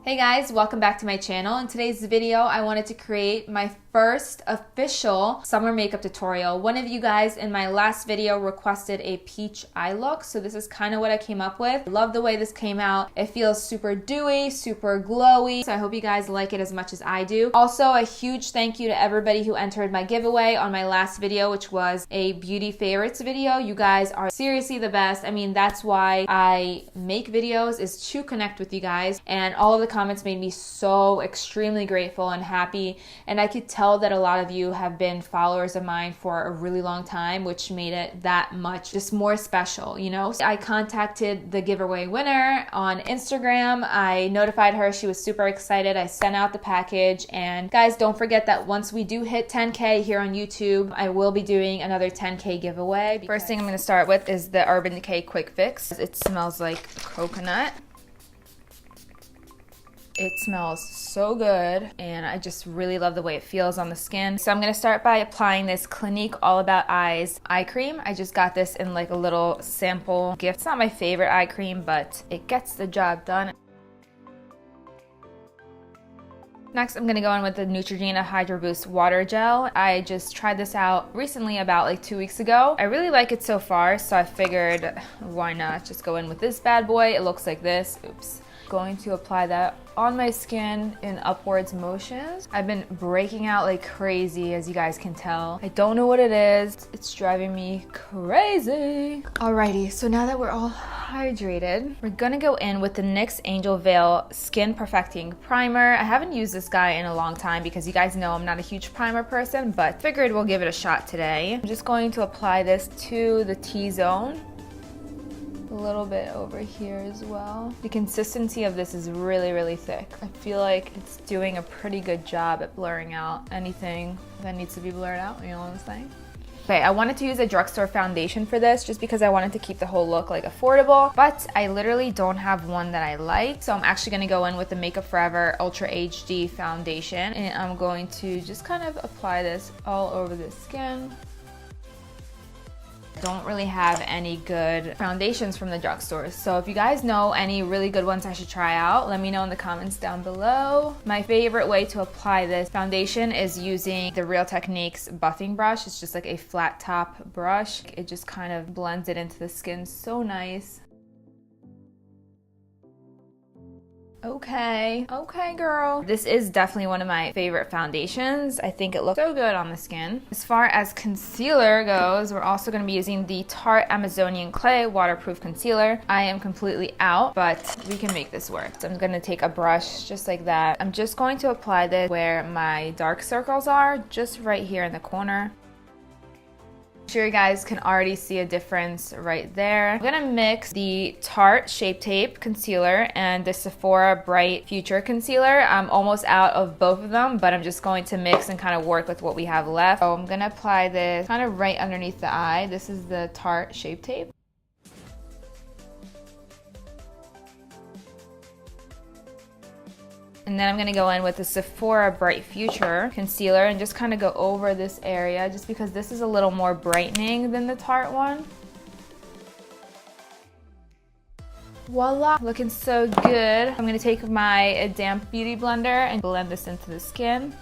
Hey guys, welcome back to my channel. In today's video, I wanted to create my first official summer makeup tutorial. One of you guys in my last video requested a peach eye look, so this is kind of what I came up with. I love the way this came out. It feels super dewy, super glowy, so I hope you guys like it as much as I do. Also, a huge thank you to everybody who entered my giveaway on my last video, which was a beauty favorites video. You guys are seriously the best. I mean, that's why I make videos, is to connect with you guys, and all of the comments made me so extremely grateful and happy, and I could tell that a lot of you have been followers of mine for a really long time, which made it that much just more special, you know? I contacted the giveaway winner on Instagram. I notified her. She was super excited. I sent out the package, and guys, don't forget that once we do hit 10K here on YouTube, I will be doing another 10K giveaway. First thing I'm going to start with is the Urban Decay Quick Fix. It smells like coconut. It smells so good, and I just really love the way it feels on the skin. So I'm gonna start by applying this Clinique All About Eyes eye cream. I just got this in like a little sample gift. It's not my favorite eye cream, but it gets the job done. Next, I'm gonna go in with the Neutrogena Hydro Boost Water Gel. I just tried this out recently, about like 2 weeks ago. I really like it so far, so I figured why not just go in with this bad boy. It looks like this. Oops. Going to apply that on my skin in upwards motions. I've been breaking out like crazy, as you guys can tell. I don't know what it is. It's driving me crazy. Alrighty, so now that we're all hydrated, we're gonna go in with the NYX Angel Veil Skin Perfecting Primer. I haven't used this guy in a long time because you guys know I'm not a huge primer person, but figured we'll give it a shot today. I'm just going to apply this to the T-zone. A little bit over here as well. The consistency of this is really, really thick. I feel like it's doing a pretty good job at blurring out anything that needs to be blurred out, you know what I'm saying? Okay, I wanted to use a drugstore foundation for this just because I wanted to keep the whole look like affordable, but I literally don't have one that I like. So I'm actually gonna go in with the Makeup Forever Ultra HD foundation, and I'm going to just kind of apply this all over the skin. Don't really have any good foundations from the drugstores, so if you guys know any really good ones I should try out, let me know in the comments down below. My favorite way to apply this foundation is using the Real Techniques buffing brush. It's just like a flat top brush. It just kind of blends it into the skin so nice. Okay girl. This is definitely one of my favorite foundations. I think it looks so good on the skin. As far as concealer goes, we're also going to be using the Tarte Amazonian Clay Waterproof Concealer. I am completely out, but we can make this work. So I'm going to take a brush just like that. I'm just going to apply this where my dark circles are, just right here in the corner. I'm sure you guys can already see a difference right there. I'm gonna mix the Tarte Shape Tape Concealer and the Sephora Bright Future Concealer. I'm almost out of both of them, but I'm just going to mix and kind of work with what we have left. So I'm gonna apply this kind of right underneath the eye. This is the Tarte Shape Tape. And then I'm gonna go in with the Sephora Bright Future Concealer and just kind of go over this area, just because this is a little more brightening than the Tarte one. Voila, looking so good. I'm gonna take my damp beauty blender and blend this into the skin.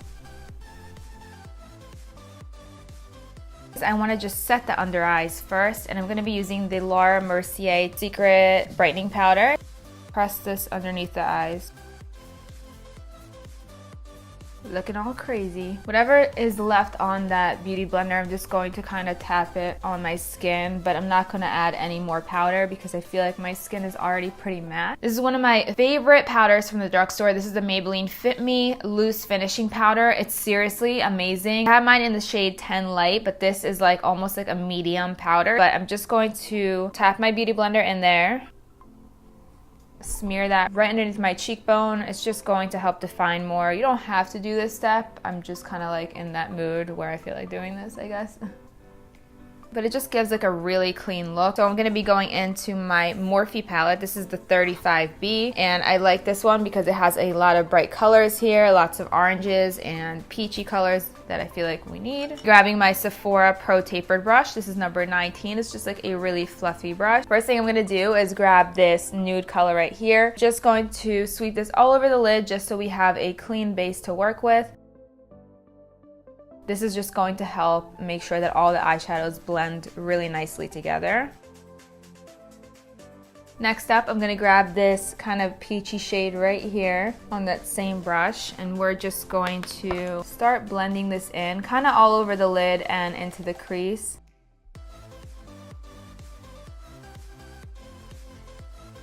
I want to just set the under eyes first, and I'm going to be using the Laura Mercier Secret Brightening Powder. Press this underneath the eyes. Looking all crazy. Whatever is left on that beauty blender, I'm just going to kind of tap it on my skin, but I'm not going to add any more powder because I feel like my skin is already pretty matte. This is one of my favorite powders from the drugstore. This is the Maybelline Fit Me Loose Finishing Powder. It's seriously amazing. I have mine in the shade 10 Light, but this is like almost like a medium powder. But I'm just going to tap my beauty blender in there. Smear that right underneath my cheekbone. It's just going to help define more. You don't have to do this step. I'm just kind of like in that mood where I feel like doing this, I guess. but it just gives like a really clean look. So I'm gonna be going into my Morphe palette. This is the 35B, and I like this one because it has a lot of bright colors here, lots of oranges and peachy colors that I feel like we need. Grabbing my Sephora Pro Tapered brush. This is number 19. It's just like a really fluffy brush. First thing I'm gonna do is grab this nude color right here. Just going to sweep this all over the lid just so we have a clean base to work with. This is just going to help make sure that all the eyeshadows blend really nicely together. Next up, I'm gonna grab this kind of peachy shade right here on that same brush, and we're just going to start blending this in kind of all over the lid and into the crease.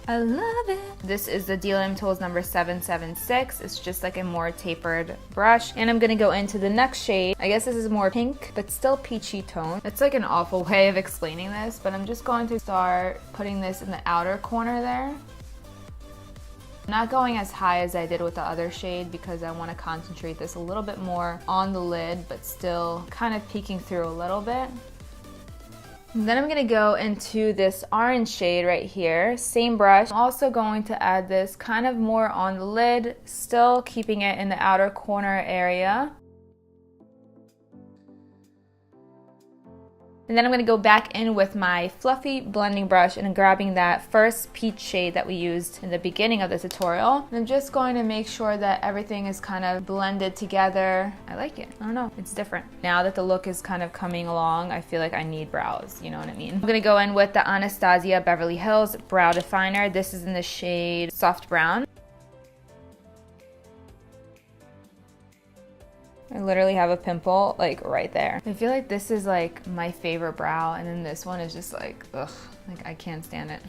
I love it. This is the DLM Tools number 776. It's just like a more tapered brush. And I'm gonna go into the next shade. I guess this is more pink, but still peachy tone. It's like an awful way of explaining this, but I'm just going to start putting this in the outer corner there. I'm not going as high as I did with the other shade because I want to concentrate this a little bit more on the lid, but still kind of peeking through a little bit. And then I'm gonna go into this orange shade right here, same brush. I'm also going to add this kind of more on the lid, still keeping it in the outer corner area. And then I'm gonna go back in with my fluffy blending brush and I'm grabbing that first peach shade that we used in the beginning of the tutorial. And I'm just going to make sure that everything is kind of blended together. I like it. I don't know, it's different. Now that the look is kind of coming along, I feel like I need brows, you know what I mean? I'm gonna go in with the Anastasia Beverly Hills Brow Definer. This is in the shade Soft Brown. I literally have a pimple like right there. I feel like this is like my favorite brow, and then this one is just like, ugh, like I can't stand it.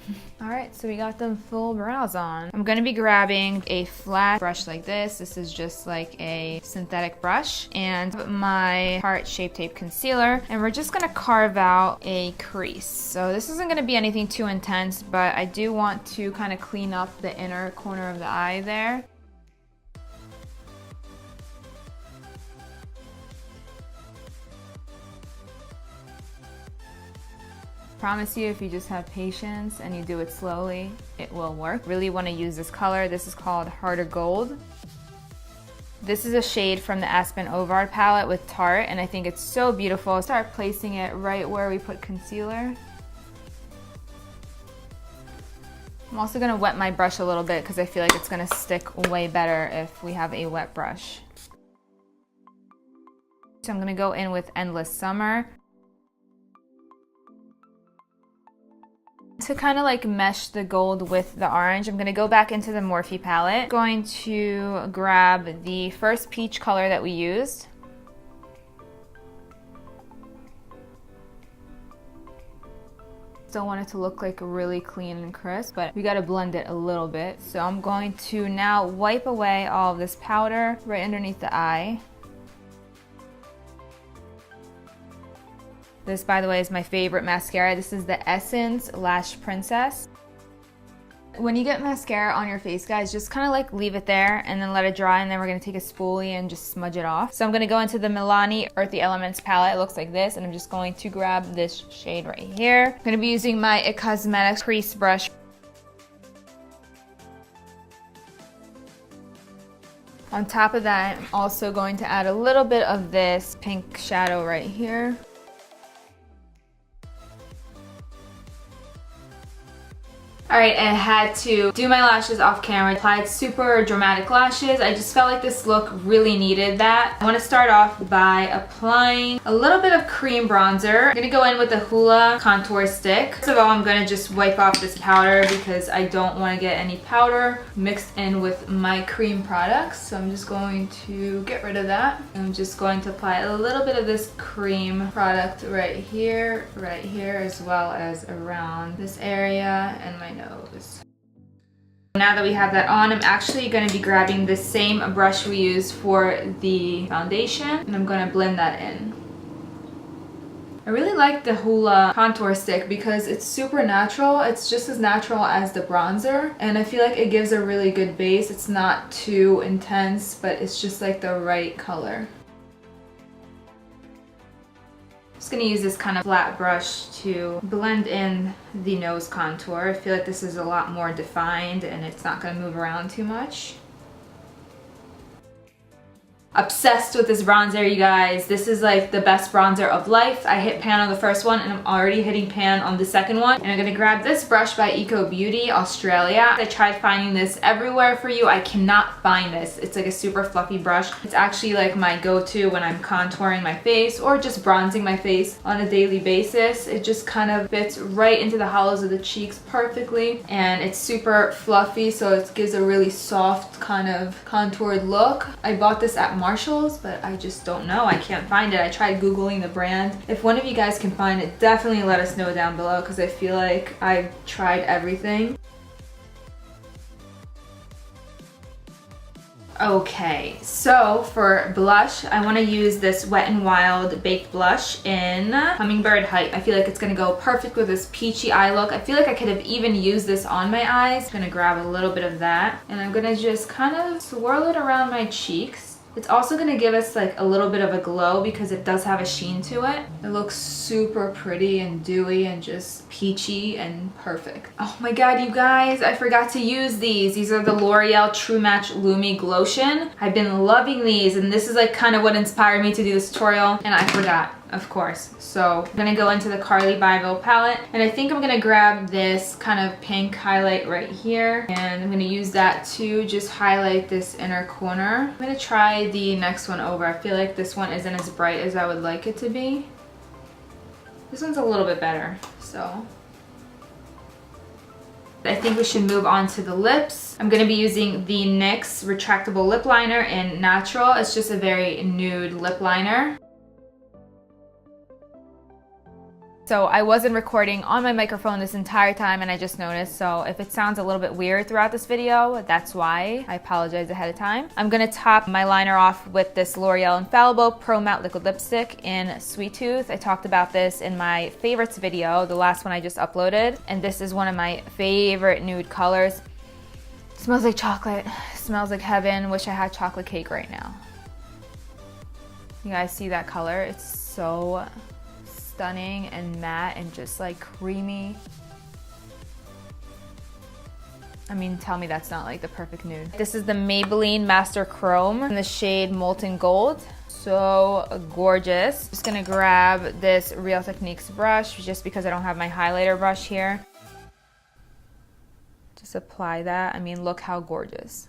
All right, so we got them full brows on. I'm gonna be grabbing a flat brush like this. This is just like a synthetic brush, and my Heart Shape Tape Concealer, and we're just gonna carve out a crease. So this isn't gonna be anything too intense, but I do want to kind of clean up the inner corner of the eye there. Promise you, if you just have patience and you do it slowly, it will work. Really want to use this color. This is called Harder Gold. This is a shade from the Aspen Ovard palette with Tarte, and I think it's so beautiful. Start placing it right where we put concealer. I'm also gonna wet my brush a little bit because I feel like it's gonna stick way better if we have a wet brush. So I'm gonna go in with Endless Summer. To kind of like mesh the gold with the orange, I'm going to go back into the Morphe palette. Going to grab the first peach color that we used. Still want it to look like really clean and crisp, but we got to blend it a little bit. So I'm going to now wipe away all of this powder right underneath the eye. This, by the way, is my favorite mascara. This is the Essence Lash Princess. When you get mascara on your face, guys, just kind of like leave it there and then let it dry, and then we're going to take a spoolie and just smudge it off. So I'm going to go into the Milani Earthy Elements palette. It looks like this, and I'm just going to grab this shade right here. I'm going to be using my IT Cosmetics crease brush. On top of that, I'm also going to add a little bit of this pink shadow right here. Alright, I had to do my lashes off camera. I applied super dramatic lashes. I just felt like this look really needed that. I want to start off by applying a little bit of cream bronzer. I'm going to go in with the Hoola contour stick. First of all, I'm going to just wipe off this powder because I don't want to get any powder mixed in with my cream products. So I'm just going to get rid of that. I'm just going to apply a little bit of this cream product right here, as well as around this area and my nose. Now that we have that on, I'm actually going to be grabbing the same brush we used for the foundation, and I'm going to blend that in. I really like the Hoola contour stick because it's super natural. It's just as natural as the bronzer, and I feel like it gives a really good base. It's not too intense, but it's just like the right color. Just gonna use this kind of flat brush to blend in the nose contour. I feel like this is a lot more defined and it's not gonna move around too much. Obsessed with this bronzer, you guys. This is like the best bronzer of life. I hit pan on the first one and I'm already hitting pan on the second one. And I'm gonna grab this brush by Eco Beauty Australia. I tried finding this everywhere for you. I cannot find this. It's like a super fluffy brush. It's actually like my go-to when I'm contouring my face or just bronzing my face on a daily basis. It just kind of fits right into the hollows of the cheeks perfectly. And it's super fluffy, so it gives a really soft kind of contoured look. I bought this at Marshalls, but I just don't know. I can't find it. I tried Googling the brand. If one of you guys can find it, definitely let us know down below because I feel like I've tried everything. Okay, so for blush, I want to use this Wet n Wild Baked Blush in Hummingbird Height. I feel like it's going to go perfect with this peachy eye look. I feel like I could have even used this on my eyes. I'm going to grab a little bit of that, and I'm going to just kind of swirl it around my cheeks. It's also going to give us like a little bit of a glow because it does have a sheen to it. It looks super pretty and dewy and just peachy and perfect. Oh my god, you guys, I forgot to use these. These are the L'Oreal True Match Lumi Glotion. I've been loving these, and this is like kind of what inspired me to do this tutorial, and I forgot, of course. So I'm gonna go into the Carly Byville palette, and I think I'm gonna grab this kind of pink highlight right here, and I'm gonna use that to just highlight this inner corner. I'm gonna try the next one over. I feel like this one isn't as bright as I would like it to be. This one's a little bit better, so I think we should move on to the lips. I'm gonna be using the NYX retractable lip liner in Natural. It's just a very nude lip liner. So I wasn't recording on my microphone this entire time and I just noticed, so if it sounds a little bit weird throughout this video, that's why. I apologize ahead of time. I'm gonna top my liner off with this L'Oreal Infallible Pro Matte Liquid Lipstick in Sweet Tooth. I talked about this in my favorites video, the last one I just uploaded, and this is one of my favorite nude colors. It smells like chocolate, it smells like heaven. Wish I had chocolate cake right now. You guys see that color? It's so stunning and matte and just like creamy. I mean, tell me that's not like the perfect nude. This is the Maybelline Master Chrome in the shade Molten Gold. So gorgeous. Just gonna grab this Real Techniques brush just because I don't have my highlighter brush here. Just apply that. I mean, look how gorgeous.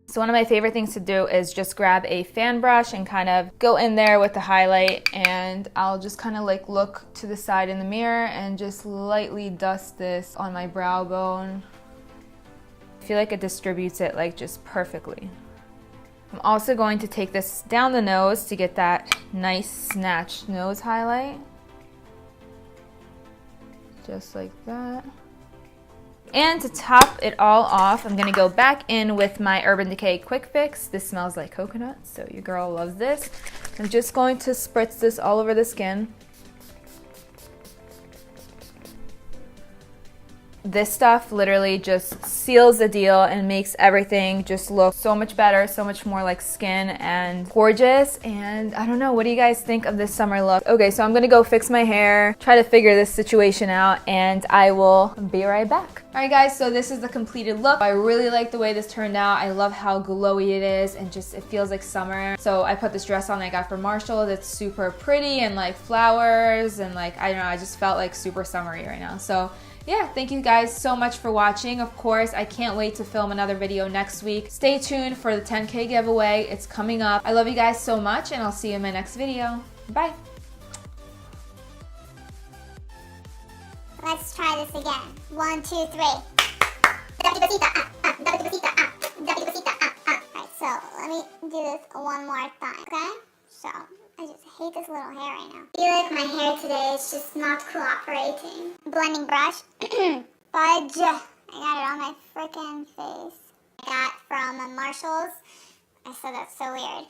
So one of my favorite things to do is just grab a fan brush and kind of go in there with the highlight, and I'll just kind of like look to the side in the mirror and just lightly dust this on my brow bone. I feel like it distributes it like just perfectly. I'm also going to take this down the nose to get that nice snatched nose highlight. Just like that. And to top it all off, I'm gonna go back in with my Urban Decay Quick Fix. This smells like coconut, so your girl loves this. I'm just going to spritz this all over the skin. This stuff literally just seals the deal and makes everything just look so much better, so much more like skin and gorgeous. And I don't know, what do you guys think of this summer look? Okay, so I'm gonna go fix my hair, try to figure this situation out, and I will be right back. All right guys, so this is the completed look. I really like the way this turned out. I love how glowy it is and just it feels like summer. So I put this dress on I got from Marshalls. It's super pretty and like flowers and like, I don't know, I just felt like super summery right now. So yeah, thank you guys so much for watching. Of course, I can't wait to film another video next week. Stay tuned for the 10K giveaway. It's coming up. I love you guys so much, and I'll see you in my next video. Bye. Let's try this again. 1, 2, 3. Alright, so let me do this one more time, okay? So I just hate this little hair right now. I feel like my hair today is just not cooperating. Blending brush. Fudge. I got it on my freaking face. I got from Marshalls. I said that's so weird.